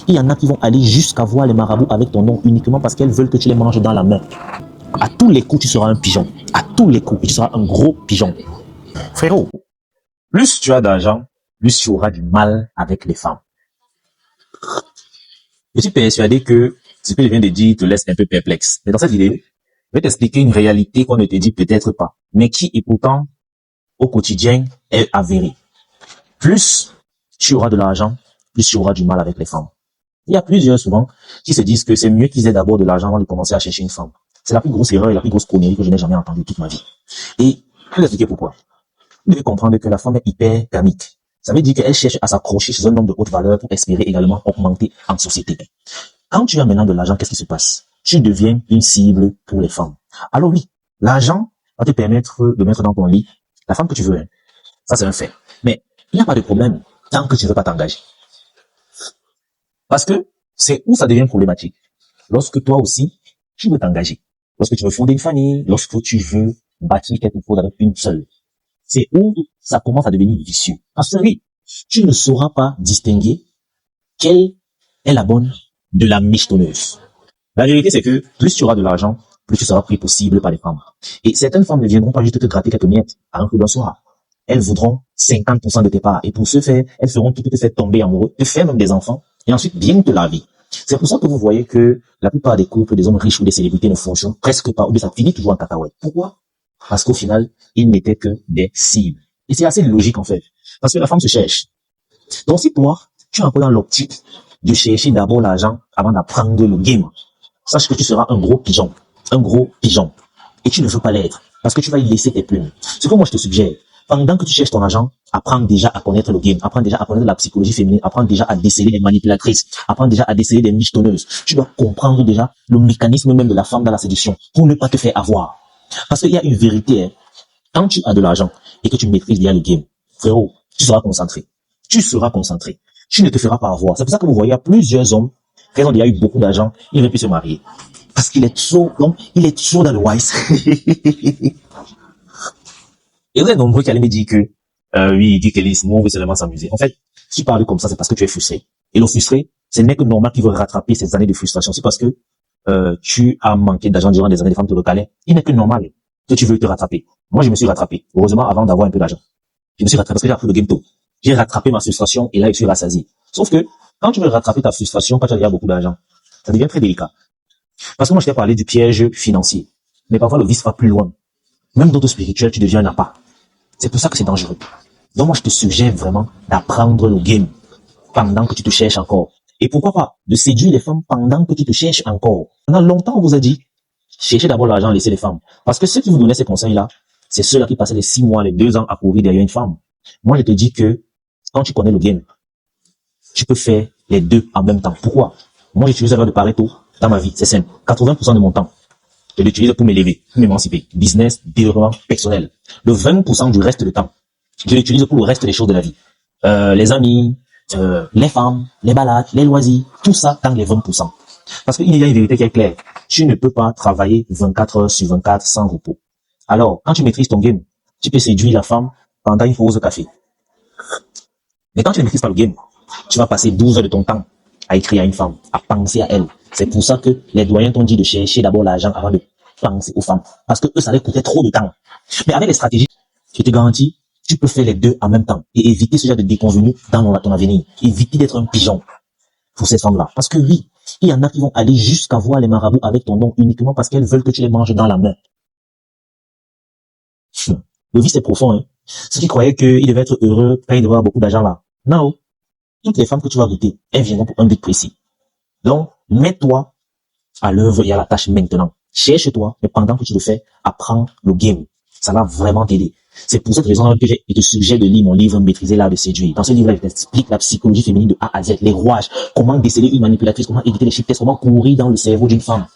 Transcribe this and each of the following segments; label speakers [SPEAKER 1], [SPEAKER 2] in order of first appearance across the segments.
[SPEAKER 1] Il y en a qui vont aller jusqu'à voir les marabouts avec ton nom uniquement parce qu'elles veulent que tu les manges dans la main. À tous les coups, tu seras un pigeon. À tous les coups, tu seras un gros pigeon. Frérot, plus tu as d'argent, plus tu auras du mal avec les femmes. Je suis persuadé que ce que je viens de dire te laisse un peu perplexe. Mais dans cette vidéo, je vais t'expliquer une réalité qu'on ne te dit peut-être pas, mais qui est pourtant au quotidien est avérée. Plus tu auras de l'argent, plus tu auras du mal avec les femmes. Il y a plusieurs souvent qui se disent que c'est mieux qu'ils aient d'abord de l'argent avant de commencer à chercher une femme. C'est la plus grosse erreur et la plus grosse connerie que je n'ai jamais entendue toute ma vie. Et je vais vous expliquer pourquoi. Vous devez comprendre que la femme est hyper karmique. Ça veut dire qu'elle cherche à s'accrocher chez un homme de haute valeur pour espérer également augmenter en société. Quand tu as maintenant de l'argent, qu'est-ce qui se passe? Tu deviens une cible pour les femmes. Alors oui, l'argent va te permettre de mettre dans ton lit la femme que tu veux. Hein. Ça, c'est un fait. Mais il n'y a pas de problème tant que tu ne veux pas t'engager. Parce que c'est où ça devient problématique. Lorsque toi aussi, tu veux t'engager. Lorsque tu veux fonder une famille, lorsque tu veux bâtir quelque chose avec une seule. C'est où ça commence à devenir vicieux. Parce que oui, tu ne sauras pas distinguer quelle est la bonne de la michetonneuse. La vérité, c'est que plus tu auras de l'argent, plus tu seras pris possible par les femmes. Et certaines femmes ne viendront pas juste te gratter quelques miettes à un coup d'un soir. Elles voudront 50% de tes parts. Et pour ce faire, elles feront tout te faire tomber amoureux, te faire même des enfants, et ensuite bien te laver. C'est pour ça que vous voyez que la plupart des couples, des hommes riches ou des célébrités ne fonctionnent presque pas, ou bien ça finit toujours en cacahuète. Pourquoi? Parce qu'au final, ils n'étaient que des cibles. Et c'est assez logique en fait. Parce que la femme se cherche. Donc si toi, tu es un peu dans l'optique de chercher d'abord l'argent avant d'apprendre le game, sache que tu seras un gros pigeon. Un gros pigeon. Et tu ne veux pas l'être. Parce que tu vas y laisser tes plumes. Ce que moi je te suggère, pendant que tu cherches ton argent, apprends déjà à connaître le game, apprends déjà à connaître la psychologie féminine, apprends déjà à déceler les manipulatrices, apprends déjà à déceler les michetonneuses. Tu dois comprendre déjà le mécanisme même de la femme dans la séduction pour ne pas te faire avoir. Parce qu'il y a une vérité, hein. Quand tu as de l'argent et que tu maîtrises bien le game, frérot, tu seras concentré. Tu seras concentré. Tu ne te feras pas avoir. C'est pour ça que vous voyez, il y a plusieurs hommes qui ont déjà eu beaucoup d'argent, ils ne veulent plus se marier. Parce qu'il est trop, donc, il est trop dans le wise. Et vous êtes nombreux qui allaient me dire que, oui, Guy Kelly, nous, on veut seulement s'amuser. En fait, si tu parles comme ça, c'est parce que tu es frustré. Et le frustré, ce n'est que normal qu'il veut rattraper ces années de frustration. C'est parce que, tu as manqué d'argent durant des années, les femmes te recalaient. Il n'est que normal que tu veux te rattraper. Moi, je me suis rattrapé. Heureusement, avant d'avoir un peu d'argent. Je me suis rattrapé parce que j'ai appris le game tôt. J'ai rattrapé ma frustration et là, je suis rassasié. Sauf que, quand tu veux rattraper ta frustration, quand tu as déjà beaucoup d'argent, ça devient très délicat. Parce que moi, je t'ai parlé du piège financier. Mais parfois, le vice va plus loin. Même dans ton spirituel, tu deviens un appât. C'est pour ça que c'est dangereux. Donc moi, je te suggère vraiment d'apprendre le game pendant que tu te cherches encore. Et pourquoi pas de séduire les femmes pendant que tu te cherches encore. Pendant longtemps, on vous a dit, cherchez d'abord l'argent, laissez les femmes. Parce que ceux qui vous donnaient ces conseils-là, c'est ceux-là qui passaient les 6 mois, les 2 ans à courir derrière une femme. Moi, je te dis que quand tu connais le game, tu peux faire les deux en même temps. Pourquoi? Moi, j'utilise la loi de Pareto dans ma vie. C'est simple. 80% de mon temps, je l'utilise pour m'élever, pour m'émanciper. Business, développement personnel. Le 20% du reste du temps, je l'utilise pour le reste des choses de la vie. Les amis, les femmes, les balades, les loisirs, tout ça dans les 20%. Parce qu'il y a une vérité qui est claire. Tu ne peux pas travailler 24 heures sur 24 sans repos. Alors, quand tu maîtrises ton game, tu peux séduire la femme pendant une pause de café. Mais quand tu ne maîtrises pas le game, tu vas passer 12 heures de ton temps à écrire à une femme, à penser à elle. C'est pour ça que les doyens t'ont dit de chercher d'abord l'argent avant de penser aux femmes. Parce que eux, ça leur coûtait trop de temps. Mais avec les stratégies, je te garantis, tu peux faire les deux en même temps et éviter ce genre de déconvenu dans ton avenir. Éviter d'être un pigeon pour ces femmes-là. Parce que oui, il y en a qui vont aller jusqu'à voir les marabouts avec ton nom uniquement parce qu'elles veulent que tu les manges dans la main. Le vice est profond, hein. Ceux qui croyaient qu'ils devaient être heureux quand ils devaient avoir beaucoup d'argent là. Non. Toutes les femmes que tu vas goûter, elles viendront pour un but précis. Donc, mets-toi à l'œuvre et à la tâche maintenant. Cherche-toi, mais pendant que tu le fais, apprends le game. Ça va vraiment t'aider. C'est pour cette raison que je te suggère de lire mon livre Maîtriser l'art de séduire. Dans ce livre-là, je t'explique la psychologie féminine de A à Z, les rouages, comment déceler une manipulatrice, comment éviter les chiffres tests, comment courir dans le cerveau d'une femme.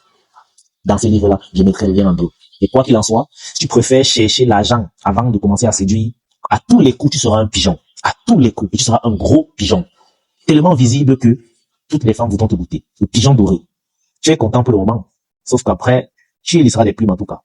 [SPEAKER 1] Dans ce livre-là, je mettrai le lien en bio. Et quoi qu'il en soit, si tu préfères chercher l'argent avant de commencer à séduire, à tous les coups, tu seras un pigeon. À tous les coups, tu seras un gros pigeon. Tellement visible que toutes les femmes voudront te goûter. Le pigeon doré. Tu es content pour le moment. Sauf qu'après, tu y laisseras les plumes en tout cas.